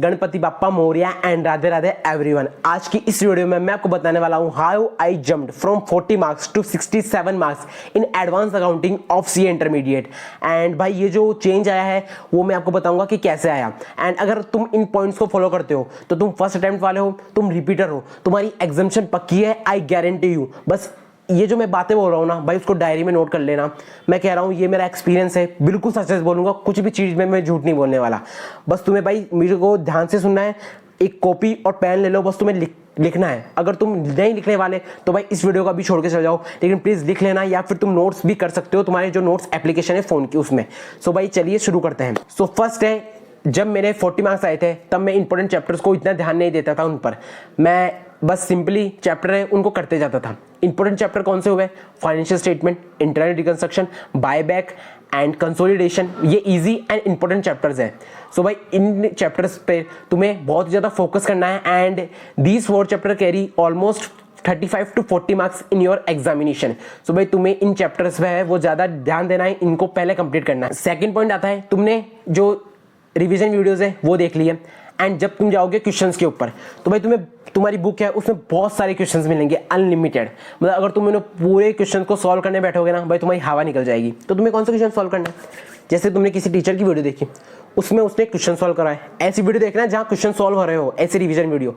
Ganpati Bappa Morya and Radhe Radhe everyone. आज की इस वीडियो में मैं आपको बताने वाला हूं how I jumped from 40 marks to 67 marks in advance accounting of CA intermediate. And भाई ये जो चेंज आया है वो मैं आपको बताऊंगा कि कैसे आया। एंड अगर तुम इन पॉइंट्स को फॉलो करते हो तो तुम फर्स्ट अटेम्प्ट वाले हो, तुम रिपीटर हो, तुम्हारी एग्जामिनेशन पक्की है, आई गारंटी यू। बस ये जो मैं बातें बोल रहा हूँ ना भाई, उसको डायरी में नोट कर लेना। मैं कह रहा हूँ ये मेरा एक्सपीरियंस है, बिल्कुल सच सच बोलूंगा, कुछ भी चीज़ में मैं झूठ नहीं बोलने वाला। बस तुम्हें भाई मेरे को ध्यान से सुनना है, एक कॉपी और पेन ले लो, बस तुम्हें लिखना है। अगर तुम नहीं लिखने वाले तो भाई इस वीडियो का भी छोड़ के चले जाओ, लेकिन प्लीज़ लिख लेना, या फिर तुम नोट्स भी कर सकते हो, तुम्हारे जो नोट्स एप्लीकेशन है फ़ोन की उसमें। सो भाई चलिए शुरू करते हैं। सो फर्स्ट है, जब मेरे 40 मार्क्स आए थे तब मैं इंपॉर्टेंट चैप्टर्स को इतना ध्यान नहीं देता था उन पर। मैं बस सिंपली चैप्टर है उनको करते जाता था। इंपॉर्टेंट चैप्टर कौन से हुए? Financial statement, internal reconstruction, buyback and consolidation. ये इजी एंड इंपॉर्टेंट चैप्टर्स हैं। सो भाई इन चैप्टर्स पे तुम्हें बहुत ज़्यादा फोकस करना है। And these 4 chapter carry almost 35 to 40 marks in your examination. So भाई तुम्हें इन चैप्टर्स पे है वो ज़्यादा ध्यान देना है, इनको पहले कंप्लीट करना है। सेकेंड पॉइंट आता है, तुमने जो रिवीजन वीडियोस है वो देख लिए। एंड जब तुम जाओगे क्वेश्चंस के ऊपर तो भाई तुम्हें तुम्हारी बुक है उसमें बहुत सारे क्वेश्चंस मिलेंगे, अनलिमिटेड। मतलब अगर तुम पूरे क्वेश्चन को सॉल्व करने बैठोगे ना भाई, तुम्हारी हवा निकल जाएगी। तो तुम्हें कौन सा क्वेश्चन सॉल्व करना है? जैसे तुमने किसी टीचर की वीडियो देखी, उसमें उसने क्वेश्चन सॉल्व कराए, ऐसी वीडियो देखना है जहाँ क्वेश्चन सॉल्व हो रहे हो, ऐसे रिवीजन वीडियो,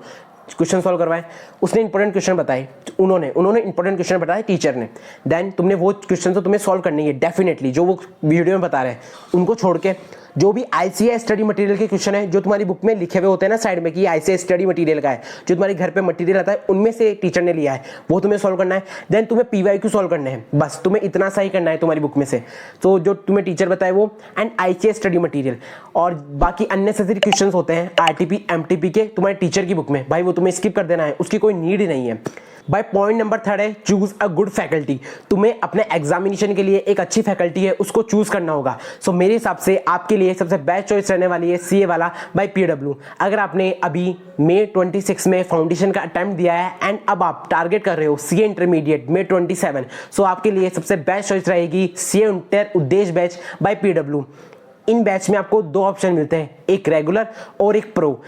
क्वेश्चन सॉल्व करवाए, उसने इंपॉर्टेंट क्वेश्चन बताए, उन्होंने इंपॉर्टेंट क्वेश्चन बताए टीचर ने। देन तुमने वो क्वेश्चन तो तुम्हें सॉल्व करनी है डेफिनेटली, जो वो वीडियो में बता रहे हैं उनको छोड़ के। जो भी आईसीएस स्टडी मटेरियल के क्वेश्चन है जो तुम्हारी बुक में लिखे हुए होते हैं ना साइड में कि आईसीएस स्टडी मटेरियल का है, जो तुम्हारे घर पे मटेरियल आता है उनमें से टीचर ने लिया है, वो तुम्हें सॉल्व करना है। देन तुम्हें पीवाईक्यू सॉल्व करने हैं, बस तुम्हें इतना सा ही करना है तुम्हारी बुक में से। तो जो तुम्हें टीचर बताए वो, एंड आईसीएस स्टडी मटेरियल, और बाकी अननेसेसरी क्वेश्चन होते हैं आरटीपी एमटीपी के तुम्हारे टीचर की बुक में, भाई वो तुम्हें स्किप कर देना है, उसकी कोई नीड ही नहीं है। भाई पॉइंट नंबर 3 है, चूज अ गुड फैकल्टी। तुम्हें अपने एग्जामिनेशन के लिए एक अच्छी फैकल्टी है उसको चूज करना होगा। सो मेरे हिसाब से आपके लिए सबसे बेस्ट चॉइस रहने वाली है सीए वाला बाय पीडब्ल्यू। अगर आपने अभी मई 26 में फाउंडेशन का अटेम्प्ट दिया है एंड अब आप टारगेट कर रहे हो सीए इंटरमीडिएट मई 27, सो आपके लिए सबसे बेस्ट चॉइस रहेगी सीए इंटर उद्देश्य बैच बाय पीडब्ल्यू। इन बैच में आपको 2 ऑप्शन मिलते हैं, एक रेगुलर और एक प्रो।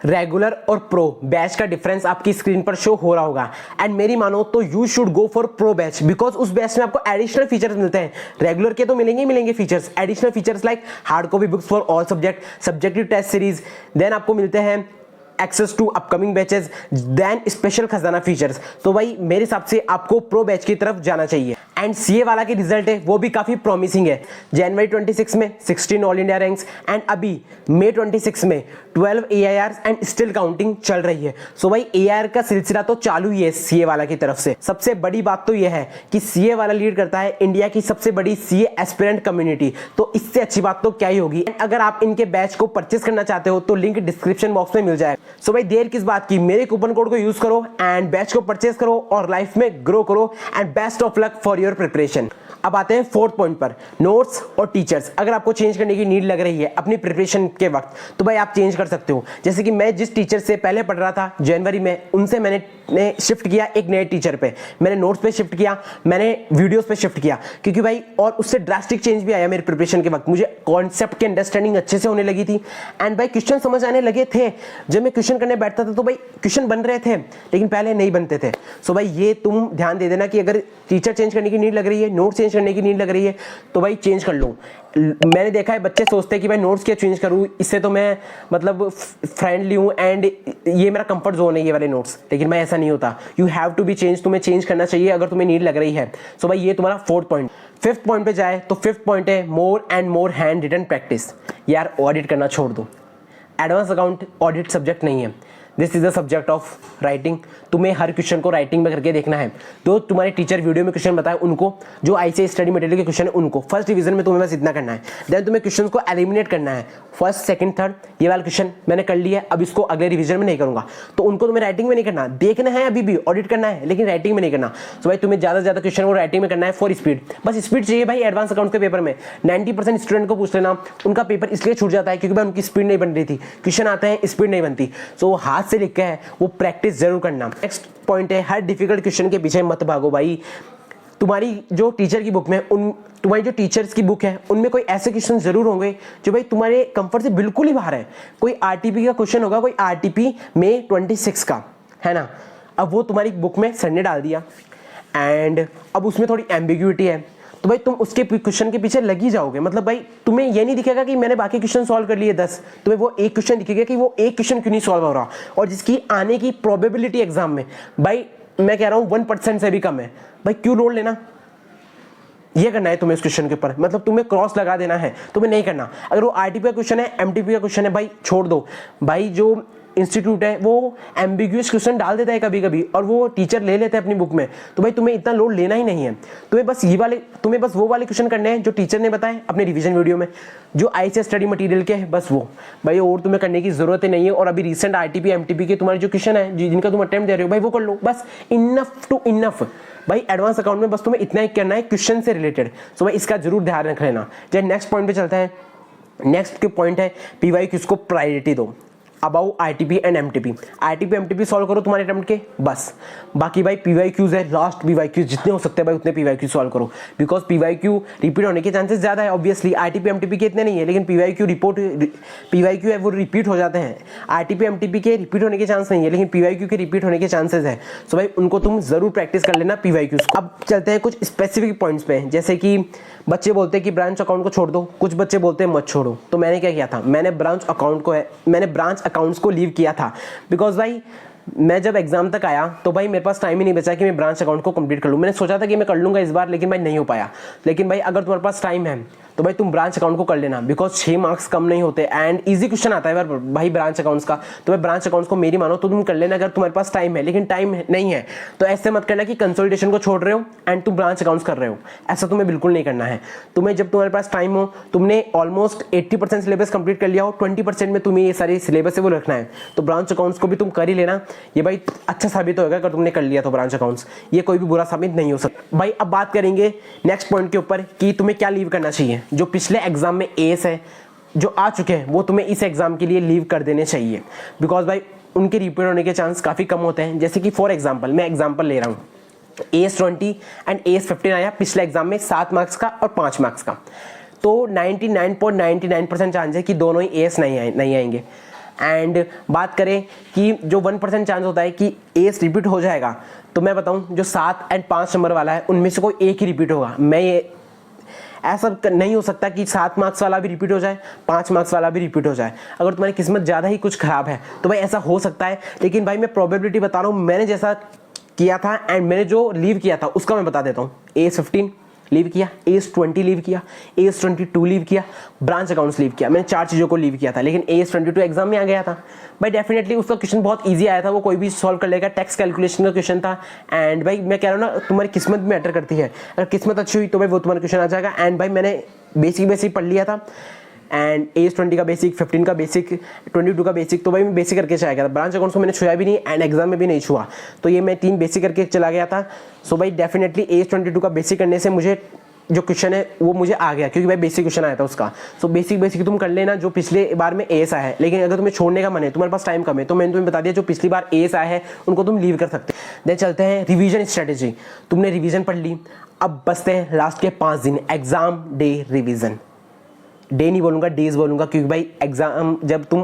रेगुलर और प्रो बैच का डिफरेंस आपकी स्क्रीन पर शो हो रहा होगा। एंड मेरी मानो तो you should go for pro batch, because उस बैच में आपको एडिशनल फीचर्स मिलते हैं। रेगुलर के तो मिलेंगे ही मिलेंगे features, additional features like hard copy books for all subject, subjective test series. Then आपको मिलते हैं access to upcoming batches, then special खजाना फीचर्स। तो भाई मेरे हिसाब से आपको प्रो बैच की तरफ जाना चाहिए। एंड सीए वाला की रिजल्ट है वो भी काफी प्रॉमिसिंग है। जनवरी 26 में 16 ऑल इंडिया रैंक्स, एंड अभी मई 26 में 12 एआईआर एंड स्टिल काउंटिंग चल रही है। सो भाई एआईआर का सिलसिला तो चालू ही है सीए वाला की तरफ से। सबसे बड़ी बात तो यह है कि सीए वाला लीड करता है इंडिया की सबसे बड़ी सीए एस्पिरेंट कम्युनिटी, तो इससे अच्छी बात तो क्या ही होगी। अगर आप इनके बैच को परचेस करना चाहते हो तो लिंक डिस्क्रिप्शन बॉक्स में मिल जाएगा। सो भाई देर किस बात की, मेरे कूपन कोड को यूज करो एंड बैच को परचेस करो और लाइफ में ग्रो करो। And best of luck for your preparation. अब आते हैं 4th पॉइंट पर, नोट्स और टीचर्स। अगर आपको चेंज करने की नीड लग रही है अपनी प्रिपरेशन के वक्त तो भाई आप चेंज कर सकते हो। जैसे कि मैं जिस टीचर से पहले पढ़ रहा था जनवरी में, उनसे मैंने शिफ्ट किया एक नए टीचर पे, मैंने नोट्स पे शिफ्ट किया, मैंने वीडियोस पे शिफ्ट किया, क्योंकि भाई और उससे ड्रास्टिक चेंज भी आया मेरे प्रिपरेशन के वक्त। मुझे कॉन्सेप्ट की अंडरस्टैंडिंग अच्छे से होने लगी थी एंड भाई क्वेश्चन समझ आने लगे थे। जब मैं क्वेश्चन करने बैठता था तो भाई क्वेश्चन बन रहे थे, लेकिन पहले नहीं बनते थे। सो भाई ये तुम ध्यान दे देना कि अगर टीचर चेंज करने की नीड लग रही है, नोट्स चेंज करने की नीड लग रही है तो भाई चेंज कर लो। मैंने देखा है बच्चे सोचते हैं कि भाई नोट्स क्या चेंज करूँ, इससे तो मैं मतलब फ्रेंडली हूँ एंड ये मेरा कंफर्ट जोन है ये वाले नोट्स, लेकिन मैं ऐसा नहीं होता। You have to be change, तुम्हें चेंज करना चाहिए अगर तुम्हें नीड लग रही है। सो भाई ये तुम्हारा 4th पॉइंट। 5th पॉइंट पे जाए तो 5th पॉइंट है more and more handwritten practice. यार ऑडिट करना छोड़ दो, एडवांस अकाउंट ऑडिट सब्जेक्ट नहीं है, this is the subject of writing. तुम्हें हर क्वेश्चन को राइटिंग में करके देखना है। तो तुम्हारे टीचर वीडियो में क्वेश्चन बताए उनको, जो आईसीएस स्टडी मटेरियल के क्वेश्चन है उनको फर्स्ट डिवीजन में तुम्हें बस इतना करना है। देन तुम्हें क्वेश्चन को एलिमिनेट करना है, फर्स्ट सेकंड थर्ड। ये वाला क्वेश्चन मैंने कर लिया है, अब इसको अगले रिवीजन में नहीं करूंगा, तो उनको तुम्हें राइटिंग में नहीं करना, देखना है अभी भी ऑडिट करना है लेकिन राइटिंग में नहीं करना। तो भाई तुम्हें ज्यादा से ज्यादा क्वेश्चन को राइटिंग में करना है फॉर स्पीड, बस स्पीड चाहिए भाई। एडवांस अकाउंट के पेपर में 90% स्टूडेंट को पूछ लेना, उनका पेपर इसलिए छूट जाता है क्योंकि भाई उनकी स्पीड नहीं बन रही थी, क्वेश्चन आते हैं स्पीड नहीं बनती। सो हाथ से लिख के है वो प्रैक्टिस जरूर करना। नेक्स्ट पॉइंट है, हर डिफिकल्ट क्वेश्चन के पीछे मत भागो भाई। तुम्हारी जो टीचर की बुक में तुम्हारी जो टीचर्स की बुक है उनमें कोई ऐसे क्वेश्चन जरूर होंगे जो भाई तुम्हारे कंफर्ट से बिल्कुल ही बाहर है। कोई आरटीपी का क्वेश्चन होगा, कोई आरटीपी में 26 का, है ना। अब वो तुम्हारी बुक में सर ने डाल दिया एंड अब उसमें थोड़ी एम्बिग्यूटी है, तो भाई तुम उसके क्वेश्चन के पीछे लग ही जाओगे। मतलब भाई तुम्हें ये नहीं दिखेगा कि मैंने बाकी क्वेश्चन सॉल्व कर लिए 10, तुम्हें वो एक क्वेश्चन दिखेगा कि वो एक क्वेश्चन क्यों नहीं सॉल्व हो रहा, और जिसकी आने की प्रोबेबिलिटी एग्जाम में भाई मैं कह रहा हूँ 1% से भी कम है। भाई क्यों लोड लेना, ये करना है तुम्हें इस क्वेश्चन के ऊपर, मतलब तुम्हें क्रॉस लगा देना है, तुम्हें नहीं करना। अगर वो आरटीपी का क्वेश्चन है, एमटीपी का क्वेश्चन है, भाई छोड़ दो। भाई जो इंस्टीट्यूट है वो एम्बिग्यूअस क्वेश्चन डाल देता है कभी कभी, और वो टीचर ले लेते हैं अपनी बुक में, तो भाई तुम्हें इतना लोड लेना ही नहीं है। तुम्हें बस वो वाले क्वेश्चन करने हैं जो टीचर ने बताए अपने रिवीजन वीडियो में, जो आईसीएस स्टडी मटेरियल के है, बस वो भाई, और तुम्हें करने की जरूरत ही नहीं है। और अभी रिसेंट आरटीपी एमटीपी के तुम्हारे जो क्वेश्चन है जिनका तुम अटेम्प्ट दे रहे हो, भाई वो कर लो, बस इनफ टू इनफ। भाई एडवांस अकाउंट में बस तुम्हें इतना ही करना है क्वेश्चन से रिलेटेड, तो भाई इसका जरूर ध्यान रख लेना। जब नेक्स्ट पॉइंट पे चलते हैं, नेक्स्ट के पॉइंट है पीवाईक्यूज को प्रायोरिटी दो about RTP and MTP. RTP MTP solve करो तुम्हारे अटेम्प्ट के, बस। बाकी भाई पीवाईक्यूज है, लास्ट पीवाईक्यूज जितने हो सकते हैं भाई उतने पीवाईक्यू सॉल्व करो, बिकॉज पीवाईक्यू रिपीट होने के चांसेस ज्यादा है ऑब्वियसली। आरटीपी एमटीपी के इतने नहीं है, लेकिन पीवाईक्यू है वो रिपीट हो जाते हैं। आरटीपी एमटीपी के रिपीट होने के चांस नहीं है, लेकिन पीवाईक्यू के रिपीट होने के चांसेस है। सो भाई उनको तुम जरूर प्रैक्टिस कर लेना पीवाईक्यूज को। अब चलते हैं कुछ स्पेसिफिक पॉइंट्स पे, जैसे कि बच्चे बोलते हैं कि ब्रांच अकाउंट को छोड़ दो, कुछ बच्चे बोलते हैं मत छोड़ो। तो मैंने क्या किया था, मैंने ब्रांच अकाउंट्स को लीव किया था, बिकॉज भाई मैं जब एग्जाम तक आया तो भाई मेरे पास टाइम ही नहीं बचा कि मैं ब्रांच अकाउंट को कंप्लीट कर लूँ। मैंने सोचा था कि मैं कर लूँगा इस बार, लेकिन भाई नहीं हो पाया। लेकिन भाई अगर तुम्हारे पास टाइम है तो भाई तुम ब्रांच अकाउंट को कर लेना, बिकॉज 6 मार्क्स कम नहीं होते एंड इजी क्वेश्चन आता है भाई ब्रांच अकाउंट्स का। तो भाई ब्रांच अकाउंट्स को मेरी मानो तो तुम कर लेना अगर तुम्हारे पास टाइम है, लेकिन टाइम नहीं है तो ऐसे मत करना कि कंसोलिडेशन को छोड़ रहे हो एंड तुम ब्रांच अकाउंट्स कर रहे हो, ऐसा तुम्हें बिल्कुल नहीं करना है। तुम्हें जब तुम्हारे पास टाइम हो, तुमने ऑलमोस्ट 80% सिलेबस कंप्लीट कर लिया हो, 20% में तुम्हें ये सारी सिलेबस है वो रखना है, तो ब्रांच अकाउंट्स को भी तुम कर ही लेना। ये भाई अच्छा साबित होगा अगर तुमने कर लिया तो ब्रांच अकाउंट्स, ये कोई भी बुरा साबित नहीं हो सकता। भाई अब बात करेंगे नेक्स्ट पॉइंट के ऊपर कि तुम्हें क्या लीव करना चाहिए। जो पिछले एग्जाम में एस है जो आ चुके हैं वो तुम्हें इस एग्जाम के लिए लीव कर देने चाहिए, बिकॉज भाई उनके रिपीट होने के चांस काफी कम होते हैं। जैसे कि फॉर एग्जाम्पल मैं एग्जाम्पल ले रहा हूँ, AS20 एंड AS15 आया पिछले एग्जाम में 7 मार्क्स का और 5 मार्क्स का, तो 99.99% चांस है कि दोनों ही एस नहीं आएंगे। एंड बात करें कि जो 1% चांस होता है कि एस रिपीट हो जाएगा, तो मैं बताऊं जो 7 एंड 5 नंबर वाला है उनमें से कोई एक ही रिपीट होगा। मैं ये ऐसा नहीं हो सकता कि 7 मार्क्स वाला भी रिपीट हो जाए, 5 मार्क्स वाला भी रिपीट हो जाए। अगर तुम्हारी किस्मत ज़्यादा ही कुछ खराब है तो भाई ऐसा हो सकता है, लेकिन भाई मैं प्रोबेबिलिटी बता रहा हूँ, मैंने जैसा किया था एंड मैंने जो लीव किया था उसका मैं बता देता हूँ। AS15 लीव किया, AS20 लीव किया, AS22 लीव किया, ब्रांच अकाउंट्स लीव किया। मैंने 4 चीज़ों को लीव किया था, लेकिन AS22 एग्जाम में आ गया था भाई। डेफिनेटली उसका क्वेश्चन बहुत इजी आया था, वो कोई भी सॉल्व कर लेगा, टैक्स कैलकुलेशन का क्वेश्चन था। एंड भाई मैं कह रहा हूँ ना, तुम्हारी किस्मत भी मैटर करती है, अगर किस्मत अच्छी हुई तो भाई वो तुम्हारा क्वेश्चन आ जाएगा। एंड भाई मैंने बेसिक पढ़ लिया था एंड AS20 का बेसिक, 15 का बेसिक, 22 का बेसिक, तो भाई मैं बेसिक करके चला गया था। ब्रांच अकाउंट्स को मैंने छुआ भी नहीं एंड एग्जाम में भी नहीं छुआ, तो ये मैं 3 बेसिक करके चला गया था। सो भाई डेफिनेटली AS22 का बेसिक करने से मुझे जो क्वेश्चन है वो मुझे आ गया, क्योंकि भाई बेसिक क्वेश्चन आया था उसका। सो बेसिक तुम कर लेना जो पिछले बार में एस आया है, लेकिन अगर तुम्हें छोड़ने का मन है, तुम्हारे पास टाइम कम है, तो मैंने तुम्हें बता दिया जो पिछली बार एस आया है उनको तुम लीव कर सकते हैं। देन चलते हैं रिवीजन स्ट्रेटेजी। तुमने रिवीजन पढ़ ली, अब बचते हैं लास्ट के 5 दिन एग्जाम डे रिवीजन। डे नहीं बोलूँगा, डेज बोलूँगा, क्योंकि भाई एग्जाम जब तुम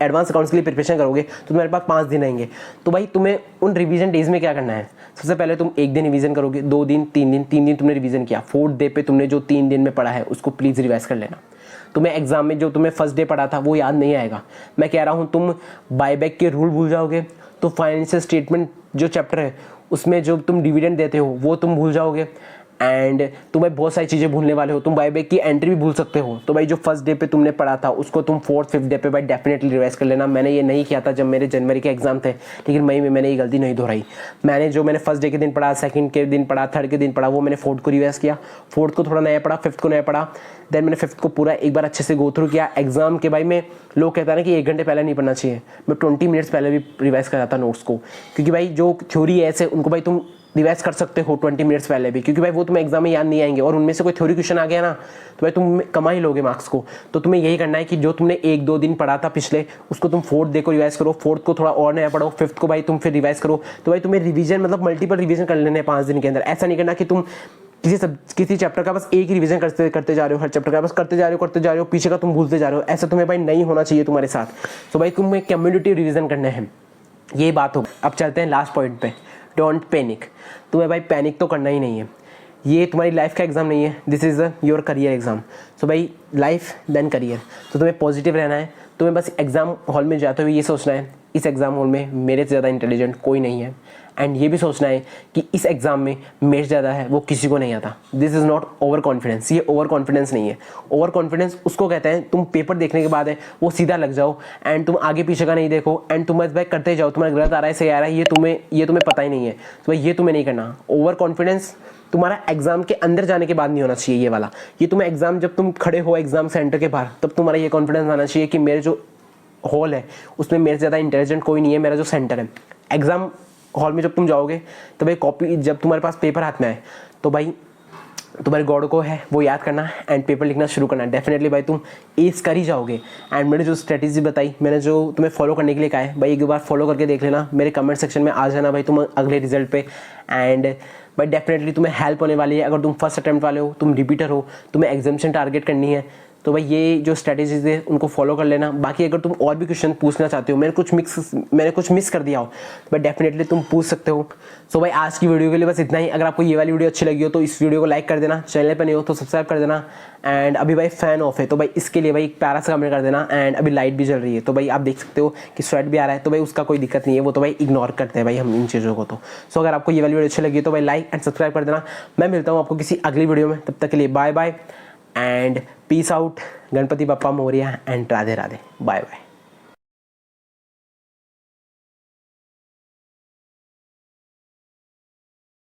एडवांस अकाउंट्स के लिए प्रिपरेशन करोगे तो तुम्हारे पास 5 दिन आएंगे। तो भाई तुम्हें उन रिवीजन डेज में क्या करना है, सबसे पहले तुम 1 दिन रिवीजन करोगे, 2 दिन, 3 दिन तुमने रिवीजन किया। 4th डे पे तुमने जो 3 दिन में पढ़ा है उसको प्लीज़ रिवाइज कर लेना। तुम्हें एग्जाम में जो तुम्हें फर्स्ट डे पढ़ा था वो याद नहीं आएगा। मैं कह रहा हूँ तुम बायबैक के रूल भूल जाओगे, तो फाइनेंशियल स्टेटमेंट जो चैप्टर है उसमें जो तुम डिविडेंड देते हो वो तुम भूल जाओगे। एंड तुम्हें बहुत सारी चीज़ें भूलने वाले हो, तुम बायबैक की एंट्री भी भूल सकते हो। तो भाई जो फर्स्ट डे पे तुमने पढ़ा था उसको तुम 4th 5th डे पे भाई डेफिनेटली रिवाइज कर लेना। मैंने ये नहीं किया था जब मेरे जनवरी के एग्जाम थे, लेकिन मई में मैंने ये गलती नहीं दोहराई। मैंने फर्स्ट डे के दिन पढ़ा, सेकंड के दिन पढ़ा, थर्ड के दिन पढ़ा, वो मैंने 4th को रिवाइज किया, 4th को थोड़ा नया पढ़ा, 5th को नया पढ़ा, देन मैंने 5th को पूरा एक बार अच्छे से गो थ्रू किया। एग्जाम के भाई में लोग कहता है ना कि 1 घंटे पहले नहीं पढ़ना चाहिए, मैं 20 मिनट्स पहले भी रिवाइज कर रहा था नोट्स को, क्योंकि भाई जो थ्योरी है ऐसे उनको भाई तुम रिवाइज कर सकते हो 20 मिनट्स पहले भी, क्योंकि भाई वो तुम्हें एग्जाम में याद नहीं आएंगे, और उनमें से कोई थ्योरी क्वेश्चन आ गया ना तो भाई तुम कमा ही लोगे मार्क्स को। तो तुम्हें यही करना है कि जो तुमने 1-2 दिन पढ़ा था पिछले, उसको तुम फोर्थ डे को रिवाइज करो, फोर्थ को थोड़ा और नया पढ़ो, फिफ्थ को भाई तुम फिर रिवाइज करो। तो भाई तुम्हें रिवीजन मतलब मल्टीपल रिवीजन कर लेने हैं 5 दिन के अंदर। ऐसा नहीं करना कि तुम किसी चैप्टर का बस एक ही रिवीजन करते जा रहे हो, हर चैप्टर का बस करते जा रहे हो, पीछे का तुम भूलते जा रहे हो। ऐसा तुम्हें भाई नहीं होना चाहिए तुम्हारे साथ। तो भाई तुम्हें कम्युनिटिव रिवीजन करना है, ये बात हो। अब चलते हैं लास्ट पॉइंट पे, डोंट पैनिक। तुम्हें भाई पैनिक तो करना ही नहीं है, ये तुम्हारी लाइफ का एग्जाम नहीं है, this is your career exam. So भाई लाइफ देन करियर, तो तुम्हें पॉजिटिव रहना है। तुम्हें बस एग्जाम हॉल में जाते हुए ये सोचना है, इस एग्जाम हॉल में मेरे से ज़्यादा इंटेलिजेंट कोई नहीं है, एंड ये भी सोचना है कि इस एग्जाम में मेरे से ज़्यादा है वो किसी को नहीं आता। This is not over confidence, ये ओवर कॉन्फिडेंस नहीं है। ओवर कॉन्फिडेंस उसको कहते हैं तुम पेपर देखने के बाद है वो सीधा लग जाओ, एंड तुम आगे पीछे का नहीं देखो, एंड तुम बस बैक करते जाओ, तुम्हारा गलत आ रहा है सही आ रहा है ये तुम्हें पता ही नहीं है। तो भाई ये तुम्हें नहीं करना। ओवर कॉन्फिडेंस तुम्हारा एग्जाम के अंदर जाने के बाद नहीं होना चाहिए ये वाला। ये तुम्हें एग्जाम जब तुम खड़े हो एग्जाम सेंटर के बाहर, तब तुम्हारा ये कॉन्फिडेंस आना चाहिए कि मेरे जो हॉल है उसमें मेरे से ज़्यादा इंटेलिजेंट कोई नहीं है, मेरा जो सेंटर है। एग्जाम हॉल में जब तुम जाओगे तो भाई कॉपी, जब तुम्हारे पास पेपर हाथ में आए तो भाई तुम्हारे गॉड को है वो याद करना एंड पेपर लिखना शुरू करना। डेफिनेटली भाई तुम एस कर ही जाओगे। एंड मैंने जो स्ट्रेटेजी बताई, मैंने जो तुम्हें फॉलो करने के लिए कहा है भाई, एक बार फॉलो करके देख लेना, मेरे कमेंट सेक्शन में आ जाना भाई तुम अगले रिजल्ट पे। एंड भाई डेफिनेटली तुम्हें हेल्प होने वाली है। अगर तुम फर्स्ट अटैम्प्ट वाले हो, तुम रिपीटर हो, तुम्हें एग्जामिनेशन टारगेट करनी है, तो भाई ये जो स्ट्रेटेजीज है उनको फॉलो कर लेना। बाकी अगर तुम और भी क्वेश्चन पूछना चाहते हो, मैंने कुछ मिस कर दिया हो, तो भाई डेफिनेटली तुम पूछ सकते हो। सो भाई आज की वीडियो के लिए बस इतना ही। अगर आपको ये वाली वीडियो अच्छी लगी हो तो इस वीडियो को लाइक कर देना, चैनल पर नहीं हो तो सब्सक्राइब कर देना। एंड अभी भाई फैन ऑफ है तो भाई इसके लिए भाई एक प्यारा सा कमेंट कर देना। एंड अभी लाइट भी जल रही है तो भाई आप देख सकते हो कि स्वेट भी आ रहा है, तो भाई उसका कोई दिक्कत नहीं है, वो तो भाई इग्नोर करते हैं भाई हम इन चीज़ों को। तो सो अगर आपको ये वाली वीडियो अच्छी लगी तो भाई लाइक एंड सब्सक्राइब कर देना। मैं मिलता हूँ आपको किसी अगली वीडियो में, तब तक के लिए bye bye and peace out. Ganpati Bappa Morya and Radhe Radhe, bye bye.